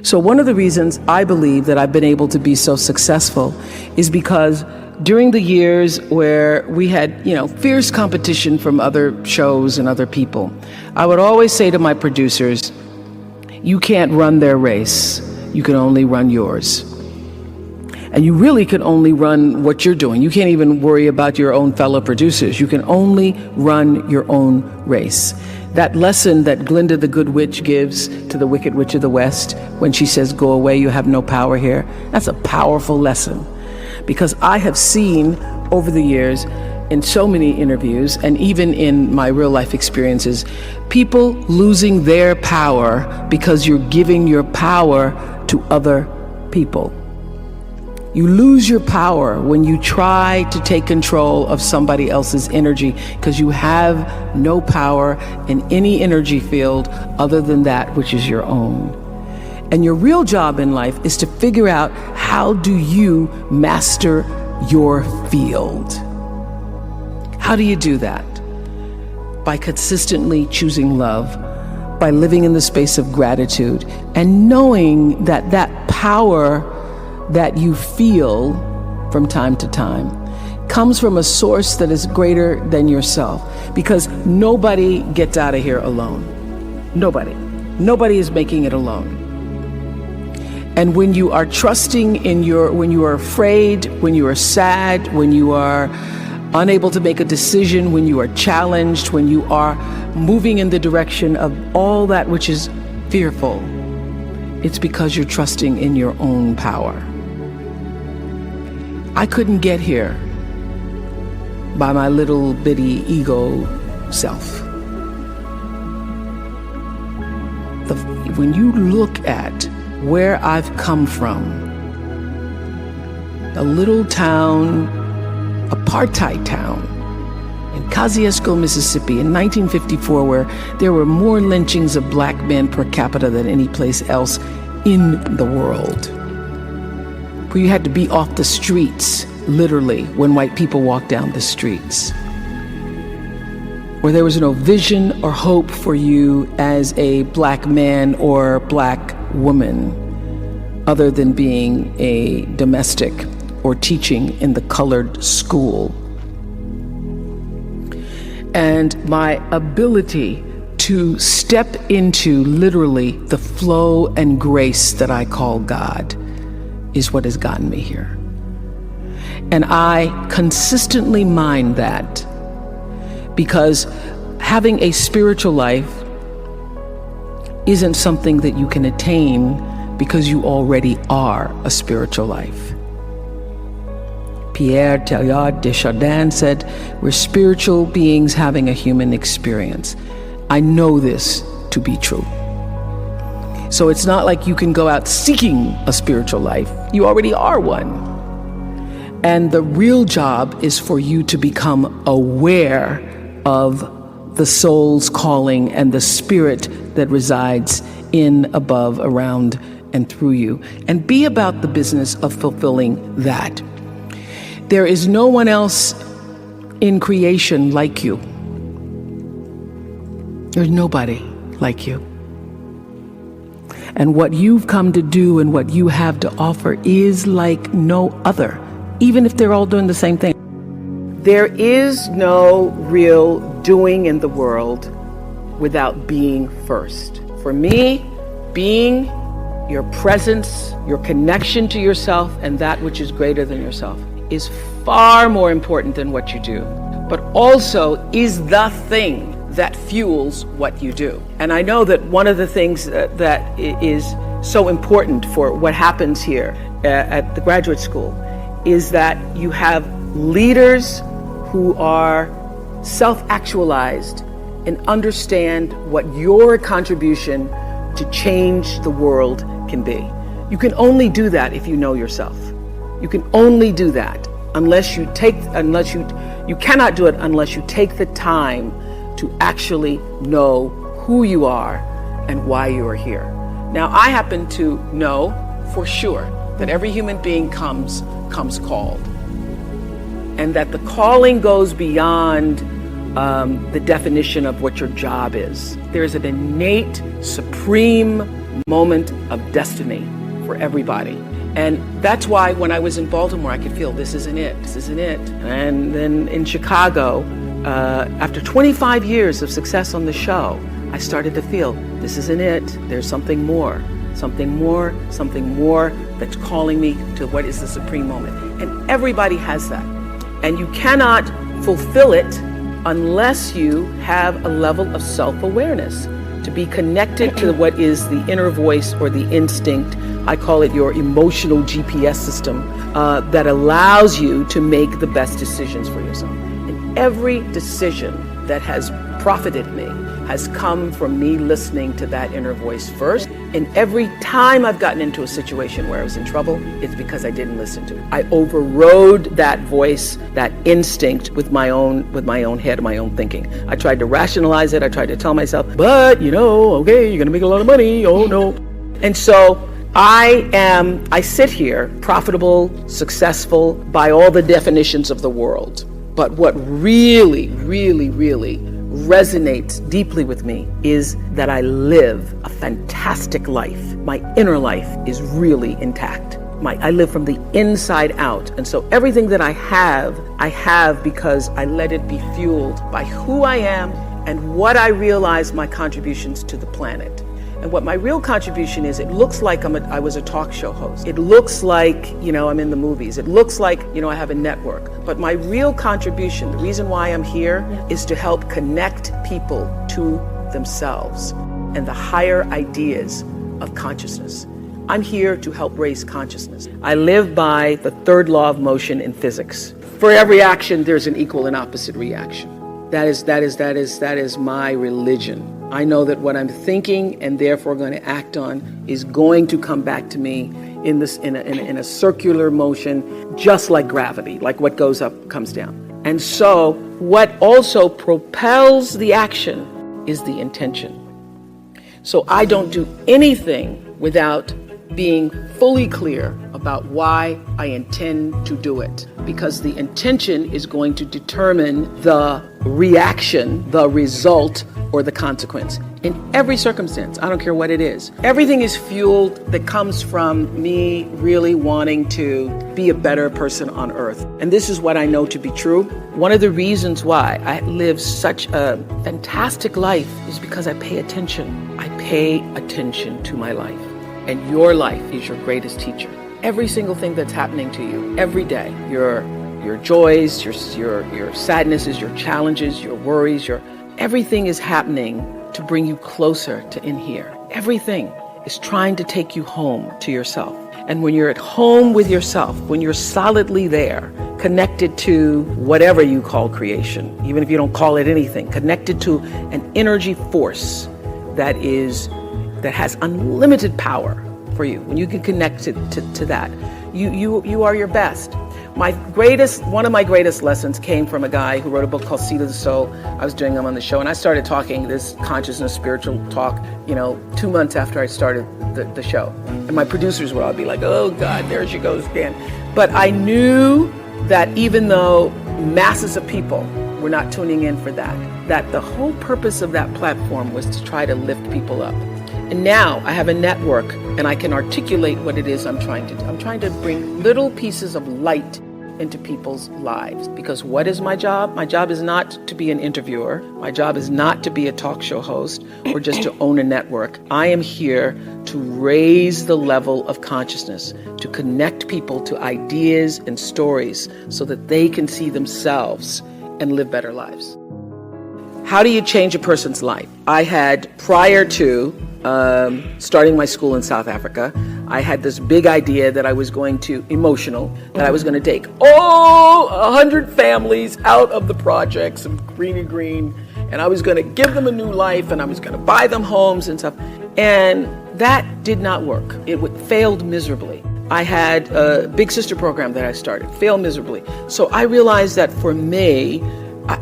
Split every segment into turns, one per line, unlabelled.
So one of the reasons I believe that I've been able to be so successful is because during the years where we had, fierce competition from other shows and other people, I would always say to my producers, you can't run their race, you can only run yours. And you really can only run what you're doing. You can't even worry about your own fellow producers. You can only run your own race. That lesson that Glinda the Good Witch gives to the Wicked Witch of the West when she says, go away, you have no power here, that's a powerful lesson. Because I have seen over the years in so many interviews and even in my real life experiences, people losing their power because you're giving your power to other people. You lose your power when you try to take control of somebody else's energy because you have no power in any energy field other than that which is your own. And your real job in life is to figure out, how do you master your field? How do you do that? By consistently choosing love, by living in the space of gratitude, and knowing that that power that you feel from time to time comes from a source that is greater than yourself. Because nobody gets out of here alone. Nobody is making it alone. And when you are trusting when you are afraid, when you are sad, when you are unable to make a decision, when you are challenged, when you are moving in the direction of all that which is fearful, it's because you're trusting in your own power. I couldn't get here by my little bitty ego self. When you look at where I've come from, a little town, apartheid town in Kosciuszko, Mississippi in 1954, where there were more lynchings of black men per capita than any place else in the world, where you had to be off the streets, literally, when white people walked down the streets, where there was no vision or hope for you as a black man or black woman other than being a domestic or teaching in the colored school. And my ability to step into literally the flow and grace that I call God is what has gotten me here. And I consistently mind that, because having a spiritual life isn't something that you can attain because you already are a spiritual life. Pierre Teilhard de Chardin said, we're spiritual beings having a human experience. I know this to be true. So it's not like you can go out seeking a spiritual life. You already are one. And the real job is for you to become aware of the soul's calling and the spirit that resides in, above, around, and through you, and be about the business of fulfilling that. There is no one else in creation like you. There's nobody like you. And what you've come to do and what you have to offer is like no other, even if they're all doing the same thing. There is no real doing in the world without being first. For me, being, your presence, your connection to yourself and that which is greater than yourself is far more important than what you do, but also is the thing that fuels what you do. And I know that one of the things that is so important for what happens here at the graduate school is that you have leaders who are self-actualized and understand what your contribution to change the world can be. You can only do that if you know yourself. You can only do that you cannot do it unless you take the time to actually know who you are and why you are here. Now, I happen to know for sure that every human being comes called, and that the calling goes beyond the definition of what your job is. There is an innate, supreme moment of destiny for everybody. And that's why when I was in Baltimore, I could feel this isn't it, this isn't it. And then in Chicago, after 25 years of success on the show, I started to feel this isn't it, there's something more, something more, something more that's calling me to what is the supreme moment. And everybody has that. And you cannot fulfill it unless you have a level of self-awareness, to be connected to what is the inner voice or the instinct. I call it your emotional GPS system that allows you to make the best decisions for yourself. And every decision that has profited me has come from me listening to that inner voice first. And every time I've gotten into a situation where I was in trouble, it's because I didn't listen to it. I overrode that voice, that instinct with my own head, my own thinking. I tried to rationalize it. I tried to tell myself, but okay, you're gonna make a lot of money. Oh no. And so I sit here profitable, successful by all the definitions of the world. But what really, really, really resonates deeply with me is that I live a fantastic life. My inner life is really intact. I live from the inside out. And so everything that I have because I let it be fueled by who I am and what I realize my contributions to the planet. And what my real contribution is, it looks like I was a talk show host. It looks like, I'm in the movies. It looks like, I have a network. But my real contribution, the reason why I'm here, is to help connect people to themselves and the higher ideas of consciousness. I'm here to help raise consciousness. I live by the third law of motion in physics. For every action, there's an equal and opposite reaction. That is my religion. I know that what I'm thinking and therefore going to act on is going to come back to me in a circular motion, just like gravity, like what goes up comes down. And so what also propels the action is the intention. So I don't do anything without being fully clear about why I intend to do it, because the intention is going to determine the reaction, the result, or the consequence in every circumstance. I don't care what it is. Everything is fueled that comes from me really wanting to be a better person on earth. And this is what I know to be true. One of the reasons why I live such a fantastic life is because I pay attention. I pay attention to my life. And your life is your greatest teacher. Every single thing that's happening to you every day, your joys, your sadnesses, your challenges, your worries, everything is happening to bring you closer to in here. Everything is trying to take you home to yourself. And when you're at home with yourself, when you're solidly there, connected to whatever you call creation, even if you don't call it anything, connected to an energy force that has unlimited power for you, when you can connect to that, you are your best. One of my greatest lessons came from a guy who wrote a book called Seed of the Soul. I was doing him on the show, and I started talking this consciousness, spiritual talk, 2 months after I started the show. And my producers would all be like, oh God, there she goes again. But I knew that even though masses of people were not tuning in for that the whole purpose of that platform was to try to lift people up. And now I have a network and I can articulate what it is I'm trying to do. I'm trying to bring little pieces of light into people's lives. Because what is my job? My job is not to be an interviewer. My job is not to be a talk show host or just to own a network. I am here to raise the level of consciousness, to connect people to ideas and stories so that they can see themselves and live better lives. How do you change a person's life? I had, prior to starting my school in South Africa, I had this big idea that I was going to, that I was going to take 100 families out of the projects of Green, and I was going to give them a new life, and I was going to buy them homes and stuff. And that did not work. It failed miserably. I had a Big Sister program that I started, failed miserably. So I realized that for me,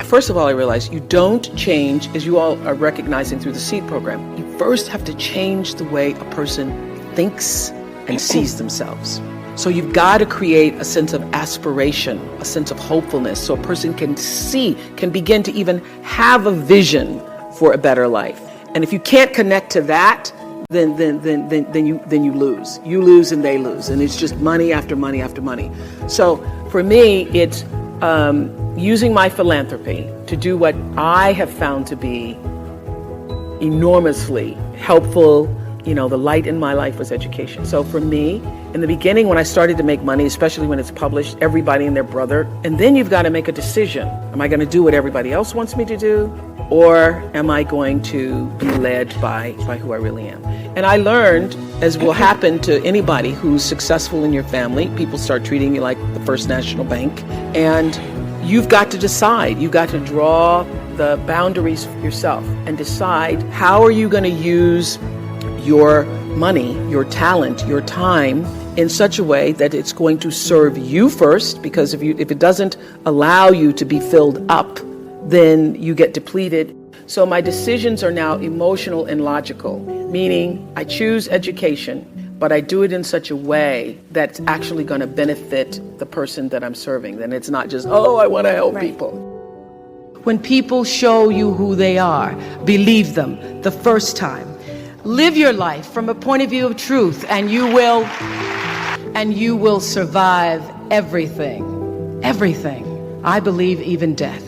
first of all, I realized you don't change, as you all are recognizing through the SEED program, you first have to change the way a person thinks and sees themselves. So you've got to create a sense of aspiration, a sense of hopefulness, so a person can begin to even have a vision for a better life. And if you can't connect to that, then you lose. You lose and they lose. And it's just money after money after money. So for me, it's using my philanthropy to do what I have found to be enormously helpful. You know, the light in my life was education. So for me, in the beginning, when I started to make money, especially when it's published, everybody and their brother, and then you've got to make a decision. Am I going to do what everybody else wants me to do? Or am I going to be led by who I really am? And I learned, as will happen to anybody who's successful in your family, people start treating you like the First National Bank, and you've got to decide. You've got to draw the boundaries yourself and decide how are you going to use your money, your talent, your time in such a way that it's going to serve you first, because if it doesn't allow you to be filled up, then you get depleted. So my decisions are now emotional and logical, meaning I choose education, but I do it in such a way that's actually going to benefit the person that I'm serving. Then it's not just, oh, I want to help people.
When people show you who they are, believe them the first time. Live your life from a point of view of truth, and you will survive everything. Everything. I believe even death.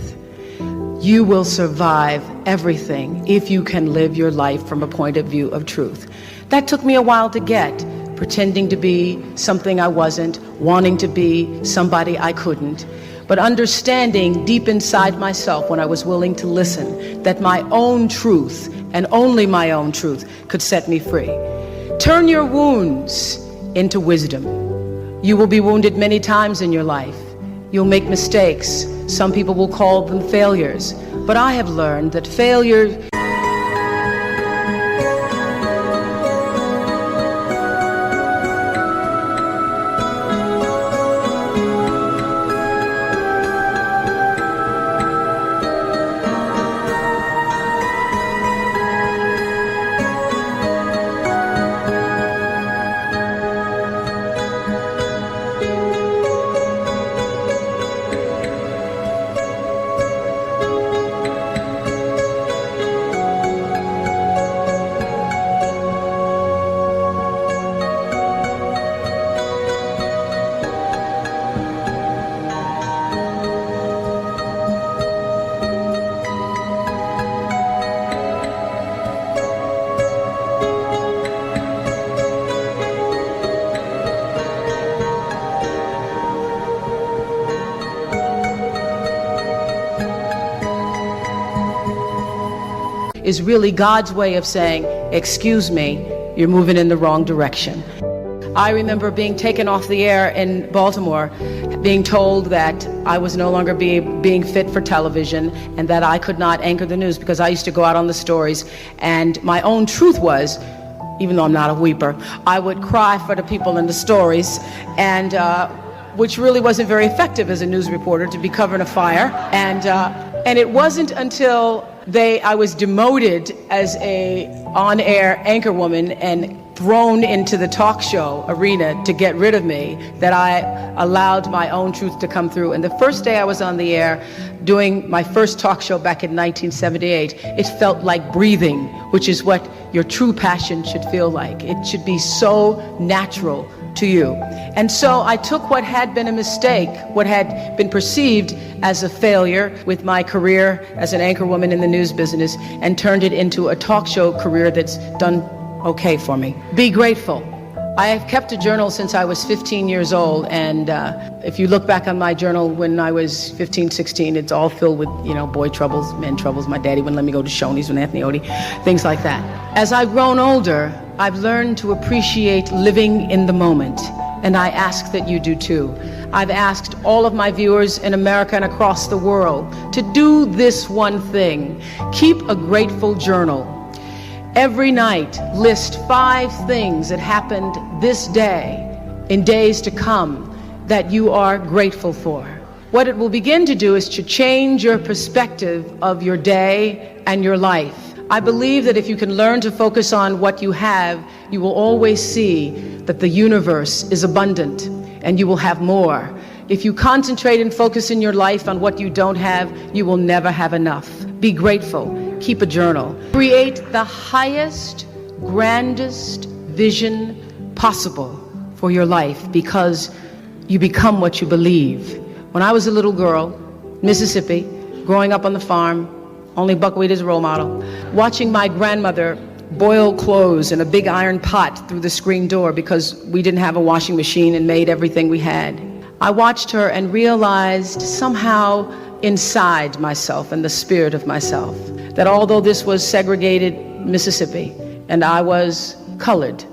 You will survive everything if you can live your life from a point of view of truth. That took me a while to get, pretending to be something I wasn't, wanting to be somebody I couldn't, but understanding deep inside myself when I was willing to listen that my own truth, and only my own truth, could set me free. Turn your wounds into wisdom. You will be wounded many times in your life. You'll make mistakes. Some people will call them failures. But I have learned that failure is really God's way of saying, excuse me, you're moving in the wrong direction. I remember being taken off the air in Baltimore, being told that I was no longer being fit for television and that I could not anchor the news because I used to go out on the stories. And my own truth was, even though I'm not a weeper, I would cry for the people in the stories, and which really wasn't very effective as a news reporter, to be covering a fire. And it wasn't until I was demoted as a on-air anchor woman and thrown into the talk show arena to get rid of me that I allowed my own truth to come through. And the first day I was on the air doing my first talk show back in 1978, it felt like breathing, which is what your true passion should feel like. It should be so natural to you. And so I took what had been a mistake, what had been perceived as a failure with my career as an anchor woman in the news business, and turned it into a talk show career that's done okay for me. Be grateful. I have kept a journal since I was 15 years old, and if you look back on my journal when I was 15, 16, it's all filled with, boy troubles, men troubles. My daddy wouldn't let me go to Shoney's with Anthony Odie, things like that. As I've grown older, I've learned to appreciate living in the moment, and I ask that you do too. I've asked all of my viewers in America and across the world to do this one thing. Keep a grateful journal. Every night, list 5 things that happened this day, in days to come, that you are grateful for. What it will begin to do is to change your perspective of your day and your life. I believe that if you can learn to focus on what you have, you will always see that the universe is abundant and you will have more. If you concentrate and focus in your life on what you don't have, you will never have enough. Be grateful. Keep a journal. Create the highest grandest vision possible for your life, because you become what you believe. When I was a little girl, Mississippi, growing up on the farm, only buckwheat is a role model, watching my grandmother boil clothes in a big iron pot through the screen door because we didn't have a washing machine and made everything we had. I watched her and realized somehow inside myself and the spirit of myself that although this was segregated Mississippi and I was colored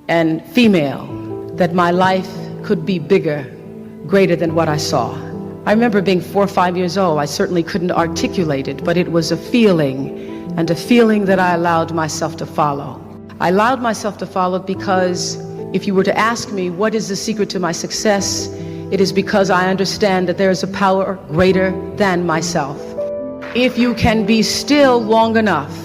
and female, that my life could be bigger, greater than what I saw. I remember being 4 or 5 years old. I certainly couldn't articulate it, but it was a feeling, and a feeling that I allowed myself to follow. I allowed myself to follow because if you were to ask me what is the secret to my success, it is because I understand that there is a power greater than myself. If you can be still long enough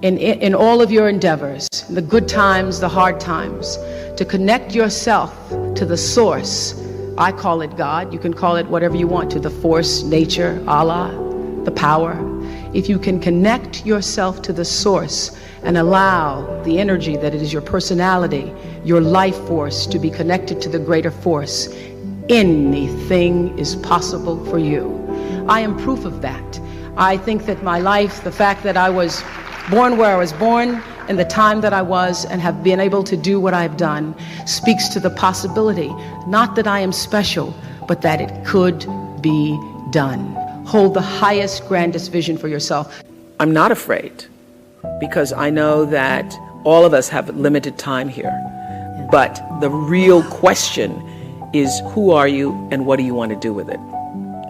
in all of your endeavors, the good times, the hard times, to connect yourself to the source. I call it God. You can call it whatever you want to, the force, nature, Allah, the power. If you can connect yourself to the source and allow the energy that it is your personality, your life force, to be connected to the greater force, anything is possible for you. I am proof of that. I think that my life, the fact that I was born where I was born, in the time that I was, and have been able to do what I've done, speaks to the possibility, not that I am special, but that it could be done. Hold the highest, grandest vision for yourself.
I'm not afraid, because I know that all of us have limited time here. But the real question is, who are you and what do you want to do with it?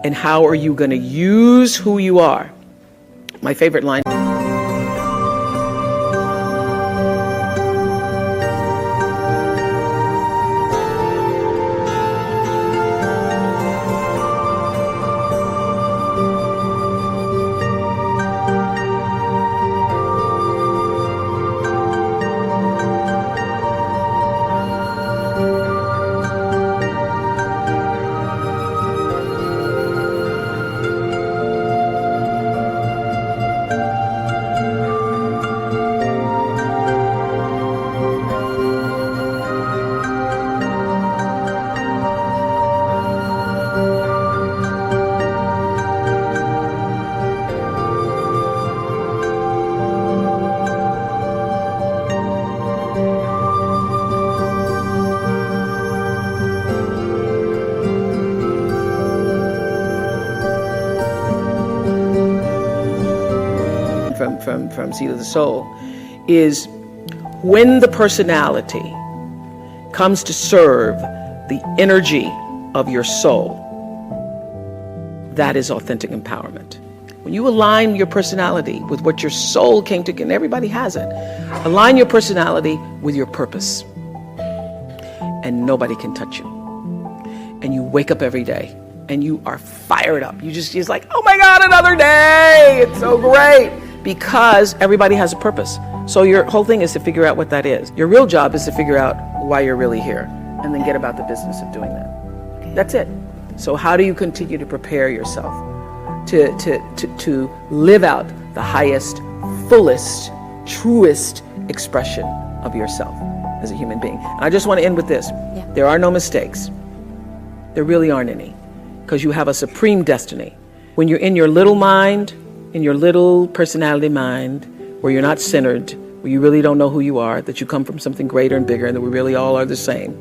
And how are you going to use who you are? My favorite line. From Seed of the Soul, is when the personality comes to serve the energy of your soul, that is authentic empowerment. When you align your personality with what your soul came to, and everybody has it, align your personality with your purpose, and nobody can touch you. And you wake up every day and you are fired up. You're like, oh my God, another day. It's so great. Because everybody has a purpose. So your whole thing is to figure out what that is. Your real job is to figure out why you're really here, and then get about the business of doing that. That's it. So how do you continue to prepare yourself to live out the highest, fullest, truest expression of yourself as a human being? And I just want to end with this. Yeah. There are no mistakes. There really aren't any, because you have a supreme destiny. When you're in your little mind, in your little personality mind, where you're not centered, where you really don't know who you are, that you come from something greater and bigger, and that we really all are the same.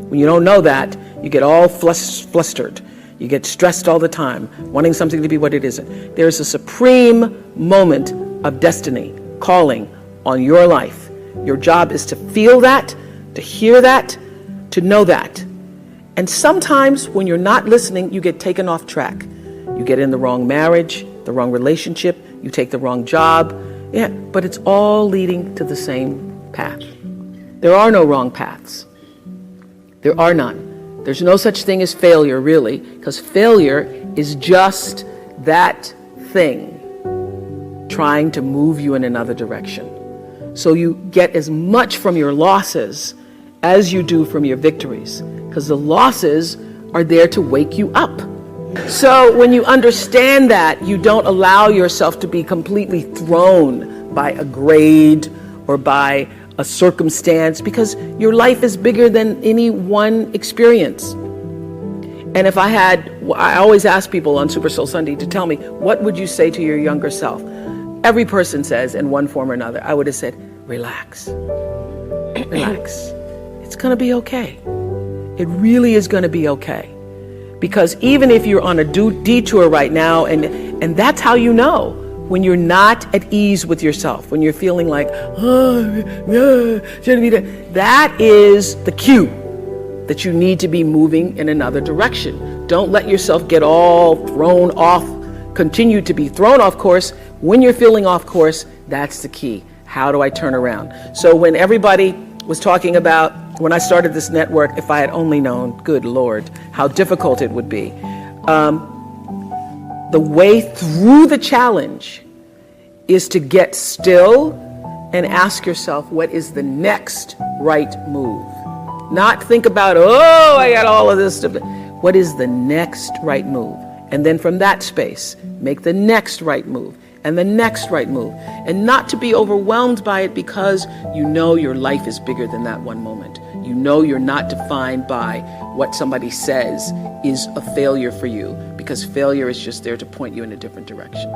When you don't know that, you get all flustered. You get stressed all the time, wanting something to be what it isn't. There's a supreme moment of destiny calling on your life. Your job is to feel that, to hear that, to know that. And sometimes when you're not listening, you get taken off track. You get in the wrong marriage, the wrong relationship, you take the wrong job. Yeah, but it's all leading to the same path. There are no wrong paths. There are none. There's no such thing as failure, really, because failure is just that thing trying to move you in another direction. So you get as much from your losses as you do from your victories, because the losses are there to wake you up. So when you understand that, you don't allow yourself to be completely thrown by a grade or by a circumstance, because your life is bigger than any one experience. And if I always ask people on Super Soul Sunday to tell me, what would you say to your younger self? Every person says in one form or another, I would have said, relax, relax. It's going to be okay. It really is going to be okay. Because even if you're on a detour right now, and that's how you know when you're not at ease with yourself, when you're feeling like, shouldn't be there, that is the cue that you need to be moving in another direction. Don't let yourself get all thrown off, continue to be thrown off course. When you're feeling off course, that's the key. How do I turn around? So when everybody was talking about, when I started this network, if I had only known, good Lord, how difficult it would be. The way through the challenge is to get still and ask yourself, what is the next right move? Not think about, oh, I got all of this stuff. What is the next right move? And then from that space, make the next right move and the next right move. And not to be overwhelmed by it, because you know your life is bigger than that one moment. You know you're not defined by what somebody says is a failure for you, because failure is just there to point you in a different direction.